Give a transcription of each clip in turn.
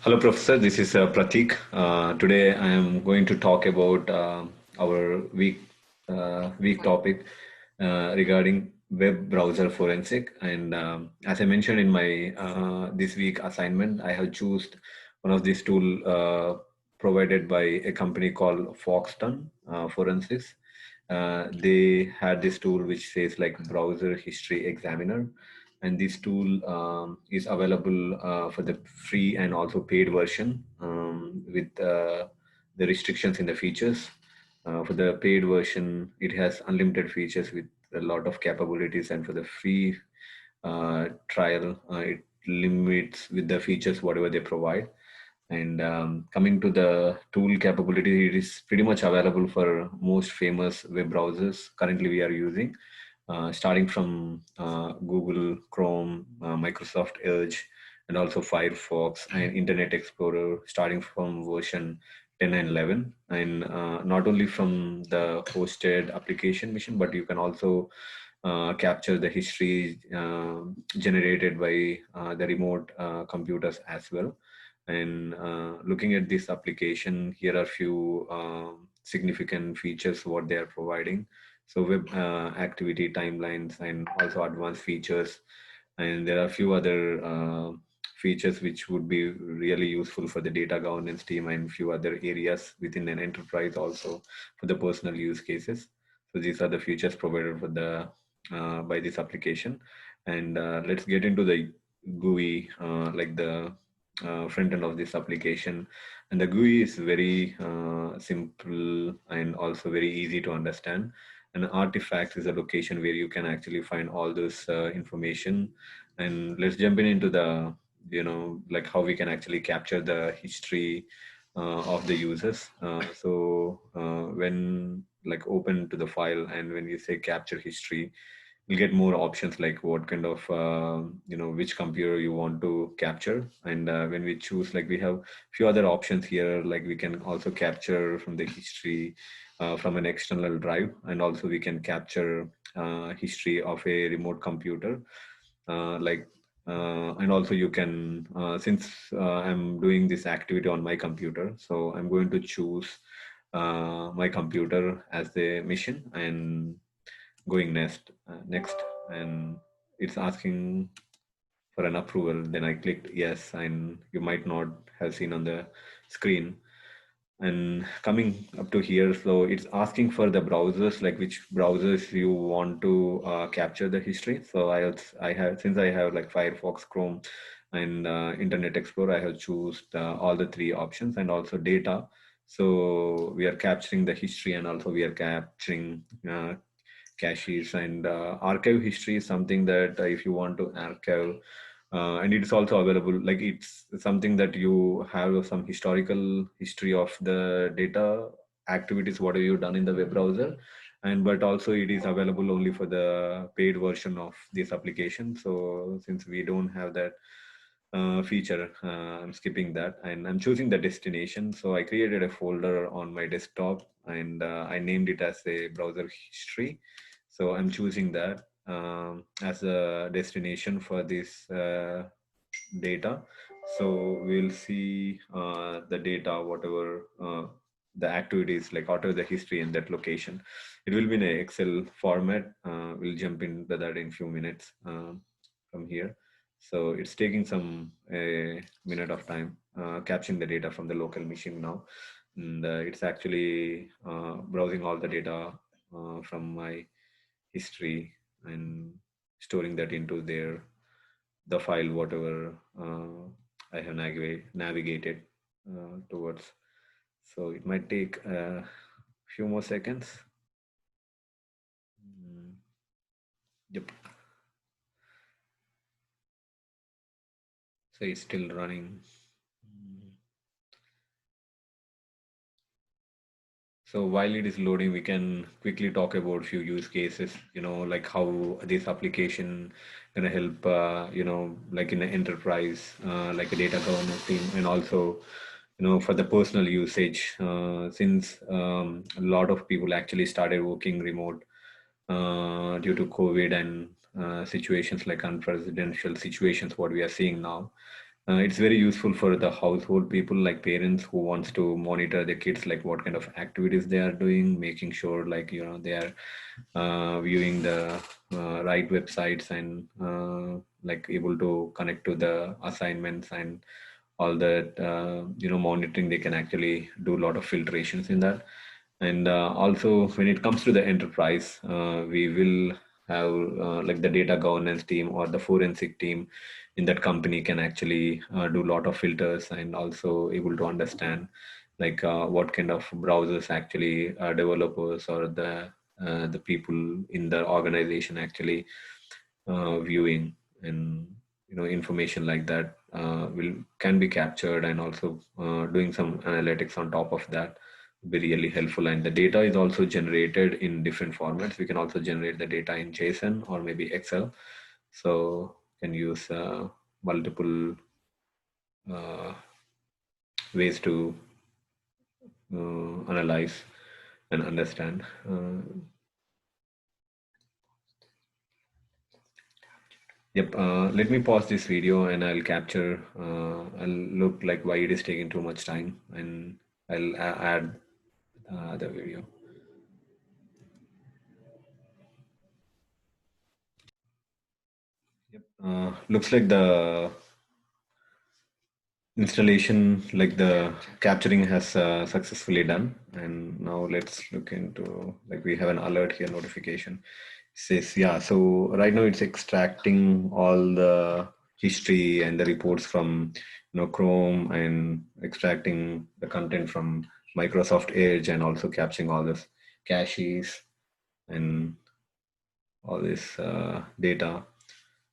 Hello, Professor. This is Pratik. Today, I am going to talk about our week topic regarding web browser forensic. And as I mentioned in my this week assignment, I have chosen one of these tool provided by a company called Foxton Forensics. They had this tool which says like browser history examiner, and this tool is available for the free and also paid version with the restrictions in the features. For the paid version, it has unlimited features with a lot of capabilities, and for the free trial, it limits with the features whatever they provide. And coming to the tool capability, it is pretty much available for most famous web browsers currently we are using, starting from Google Chrome, Microsoft Edge, and also Firefox and Internet Explorer, starting from version 10 and 11. And not only from the hosted application machine, but you can also capture the history generated by the remote computers as well. And looking at this application, here are few significant features what they are providing. So web activity timelines and also advanced features. And there are a few other features which would be really useful for the data governance team and few other areas within an enterprise also for the personal use cases. So these are the features provided for the by this application. And let's get into the GUI, like the front end of this application. And the GUI is very simple and also very easy to understand. An artifact is a location where you can actually find all this information. And let's jump into the, like how we can actually capture the history of the users. When like open to the file and when you say capture history, you'll get more options like what kind of which computer you want to capture. And when we choose, like we have few other options here, like we can also capture from the history from an external drive, and also we can capture history of a remote computer, like and also you can since I'm doing this activity on my computer, so I'm going to choose my computer as the mission and going next, and it's asking for an approval. Then I clicked yes, and you might not have seen on the screen. And coming up to here, so it's asking for the browsers, like which browsers you want to capture the history. So I have, since I have like Firefox, Chrome, and Internet Explorer, I have choose all the three options, and also data. So we are capturing the history, and also we are capturing caches. And archive history is something that if you want to archive, and it is also available, like it's something that you have some historical history of the data activities what have you done in the web browser. And but also it is available only for the paid version of this application. So since we don't have that feature, I'm skipping that, and I'm choosing the destination. So I created a folder on my desktop, and I named it as a browser history. So I'm choosing that as a destination for this data. So we'll see the data, whatever the activities, like whatever the history in that location. It will be in a Excel format. We'll jump into that in few minutes from here. So it's taking some a minute of time capturing the data from the local machine now. And it's actually browsing all the data from my history and storing that into the file whatever I have navigated towards. So it might take a few more seconds. Yep. So it's still running. So while it is loading, we can quickly talk about few use cases, like how this application gonna help, like in an enterprise, like a data governance team, and also, for the personal usage, since a lot of people actually started working remote due to COVID and situations like unprecedented situations, what we are seeing now. It's very useful for the household people, like parents who wants to monitor their kids, like what kind of activities they are doing, making sure like they are viewing the right websites and like able to connect to the assignments and all that monitoring. They can actually do a lot of filtrations in that. And also when it comes to the enterprise, we will have like the data governance team or the forensic team in that company can actually do a lot of filters and also able to understand like what kind of browsers actually developers or the people in the organization actually viewing. And information like that will can be captured, and also doing some analytics on top of that would be really helpful. And the data is also generated in different formats. We can also generate the data in JSON or maybe Excel, so can use multiple uh, ways to analyze and understand. Yep. Let me pause this video and I'll capture. I'll look like why it is taking too much time, and I'll add the video. Yep. Looks like the installation, like the capturing, has successfully done. And now let's look into, like, we have an alert here, notification. Says, yeah, so right now it's extracting all the history and the reports from Chrome, and extracting the content from Microsoft Edge, and also capturing all this caches and all this data.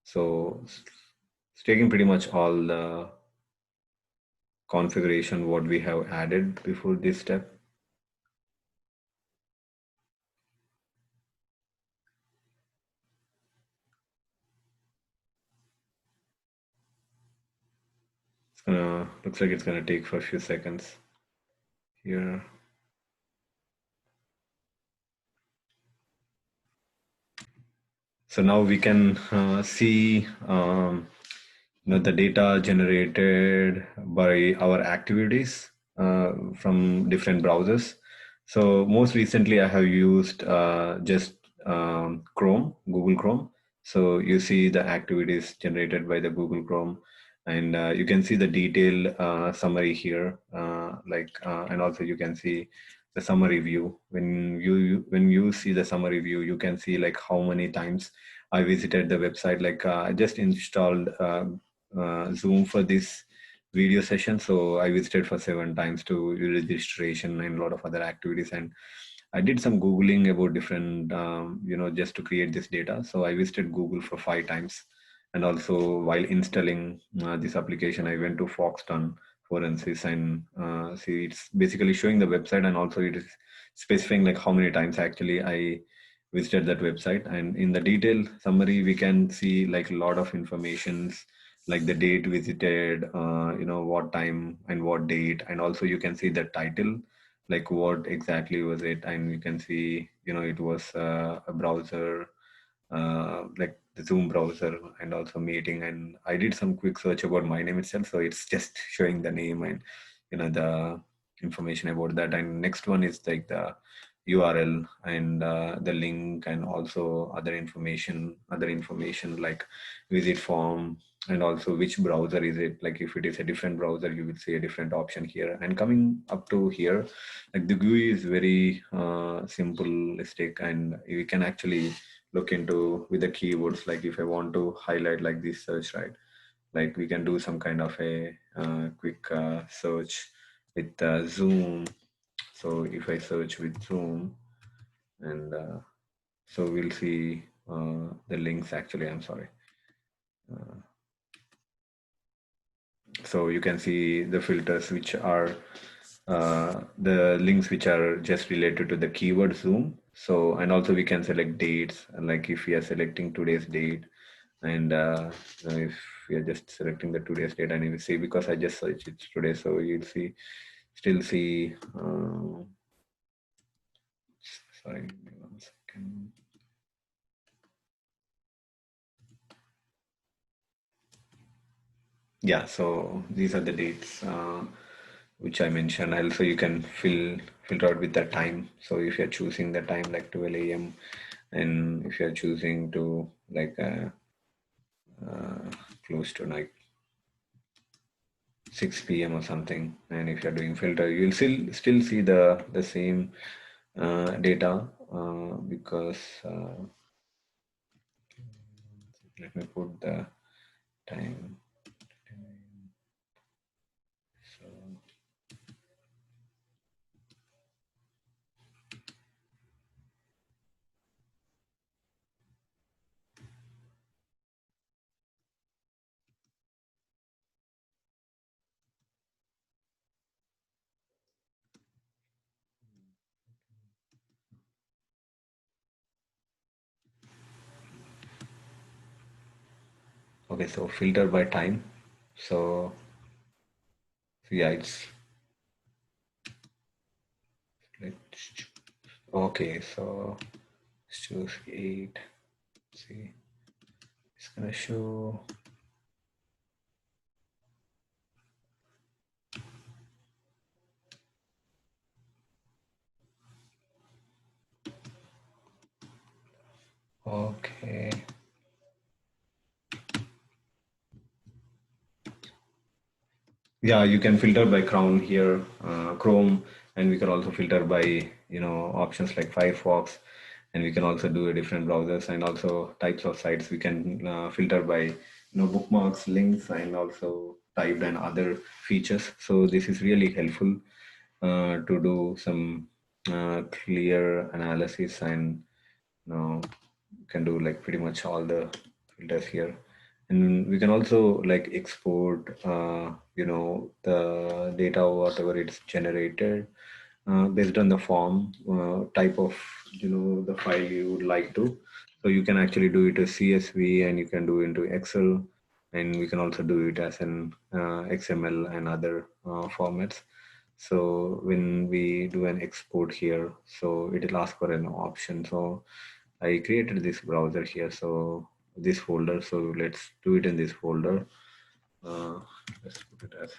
So it's taking pretty much all the configuration what we have added before this step. It's gonna, looks like it's gonna take for a few seconds here. So now we can see the data generated by our activities from different browsers. So most recently I have used just Chrome, Google Chrome. So you see the activities generated by the Google Chrome, and you can see the detailed summary here, and also you can see the summary view. When you see the summary view, you can see like how many times I visited the website. Like I just installed Zoom for this video session, so I visited for 7 times to registration and a lot of other activities. And I did some googling about different, just to create this data. So I visited Google for 5 times, and also while installing this application, I went to Foxton Forensics, and see, it's basically showing the website, and also it is specifying like how many times actually I visited that website. And in the detail summary, we can see like a lot of informations, like the date visited, what time and what date, and also you can see the title, like what exactly was it. And you can see, it was a browser, like the Zoom browser, and also meeting. And I did some quick search about my name itself, so it's just showing the name and the information about that. And next one is like the URL and the link, and also other information like visit form, and also which browser is it. Like if it is a different browser, you will see a different option here. And coming up to here, like the GUI is very simplistic, and we can actually look into with the keywords. Like if I want to highlight like this search, right, like we can do some kind of a quick search with Zoom. So if I search with Zoom, and so we'll see the links. Actually, I'm sorry. So you can see the filters which are the links which are just related to the keyword Zoom. So, and also we can select dates, like if we are selecting today's date, and if we are just selecting the today's date, and you see, because I just searched it today, so you'll see, still see, sorry, give me 1 second. Yeah, so these are the dates which I mentioned. Also, you can filter out with the time. So if you're choosing the time like 12 a.m. and if you're choosing to like close to like 6 p.m. or something, and if you're doing filter, you'll still see the same data because let me put the time. So, okay, so filter by time. So, so yeah, it's let's okay. So let's choose 8. See, it's gonna show. Okay. Yeah, you can filter by Chrome here, Chrome, and we can also filter by options like Firefox, and we can also do a different browsers and also types of sites. We can filter by bookmarks, links, and also typed and other features. So this is really helpful to do some clear analysis and can do like pretty much all the filters here, and we can also like export the data whatever it's generated based on the form type of the file you would like to. So you can actually do it as CSV and you can do into Excel, and we can also do it as an XML and other formats. So when we do an export here, so it will ask for an option. So I created this browser here, so this folder. So let's do it in this folder. Uh, let's put it as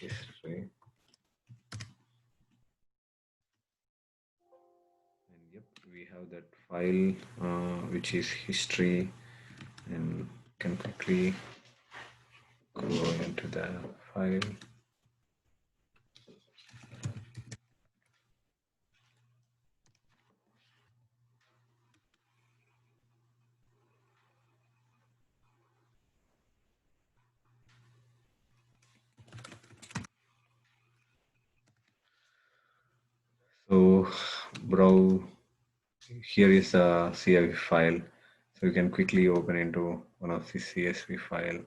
history. And yep, we have that file which is history, and can quickly go into the file. So, bro, here is a CSV file. So you can quickly open into one of the CSV file.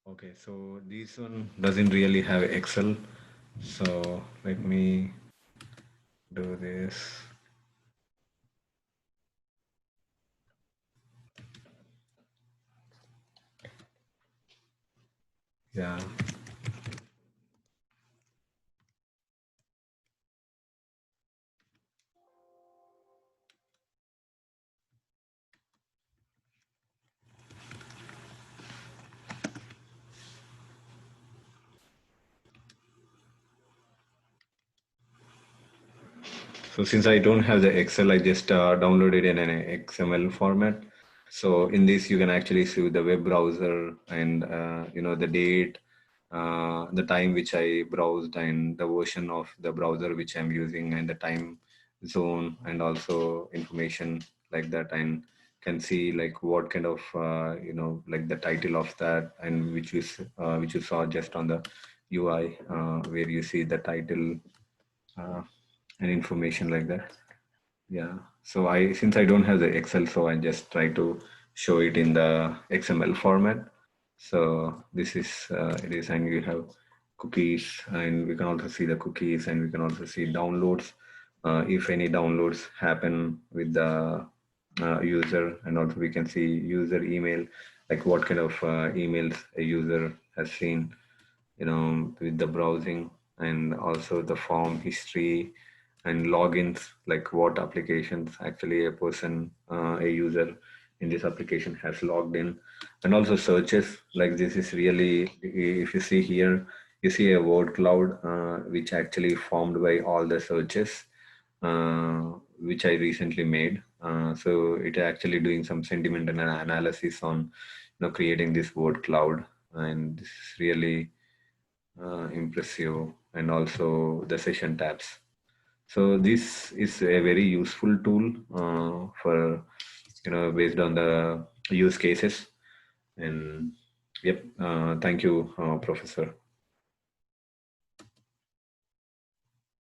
Okay, so this one doesn't really have Excel. So let me do this. Yeah. So since I don't have the Excel, I just downloaded in an XML format. So in this, you can actually see the web browser and the date, the time which I browsed, and the version of the browser which I'm using, and the time zone, and also information like that, and can see like what kind of like the title of that, and which you saw just on the UI where you see the title uh, and information like that. Yeah. So I since I don't have the Excel, so I just try to show it in the XML format. So this is it is, and you have cookies, and we can also see the cookies, and we can also see downloads. If any downloads happen with the user, and also we can see user email, like what kind of emails a user has seen, with the browsing, and also the form history and logins, like what applications actually a person, a user in this application has logged in, and also searches. Like this is really, if you see here, you see a word cloud, which actually formed by all the searches, which I recently made. So it actually doing some sentiment and analysis on, creating this word cloud, and this is really impressive, and also the session tabs. So this is a very useful tool for, based on the use cases. And yep, thank you, Professor.